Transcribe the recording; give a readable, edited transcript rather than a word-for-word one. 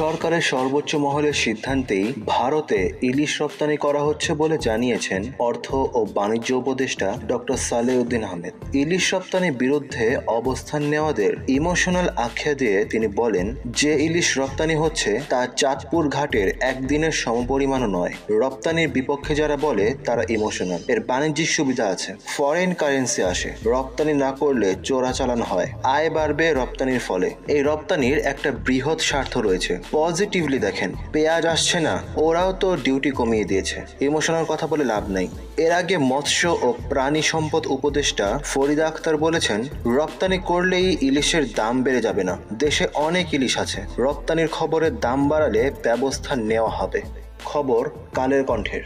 সরকারের সর্বোচ্চ মহলের সিদ্ধান্তেই ভারতে ইলিশ রপ্তানি করা হচ্ছে বলে জানিয়েছেন অর্থ ও বাণিজ্য উপদেষ্টা ডক্টর সালেউদ্দিন আহমেদ। ইলিশ রপ্তানির বিরুদ্ধে অবস্থান নেওয়াদের ইমোশনাল আখ্যা দিয়ে তিনি বলেন, যে ইলিশ রপ্তানি হচ্ছে তা চাঁদপুর ঘাটের একদিনের সমপরিমাণও নয়। রপ্তানির বিপক্ষে যারা বলে তারা ইমোশনাল। এর বাণিজ্যিক সুবিধা আছে, ফরেন কারেন্সি আসে, রপ্তানি না করলে চোরাচালান হয়, আয় বাড়বে রপ্তানির ফলে। এই রপ্তানির একটা বৃহৎ স্বার্থ রয়েছে। পজিটিভলি দেখেন, পেঁয়াজ আসছে না, ওরাও তো ডিউটি কমিয়ে দিয়েছে। ইমোশনাল কথা বলে লাভ নেই। এর আগে মৎস্য ও প্রাণী সম্পদ উপদেষ্টা ফরিদা আক্তার বলেছেন, রপ্তানি করলেই ইলিশের দাম বেড়ে যাবে না, দেশে অনেক ইলিশ আছে, রপ্তানির খবরের দাম বাড়ালে ব্যবস্থা নেওয়া হবে। খবর কালের কণ্ঠের।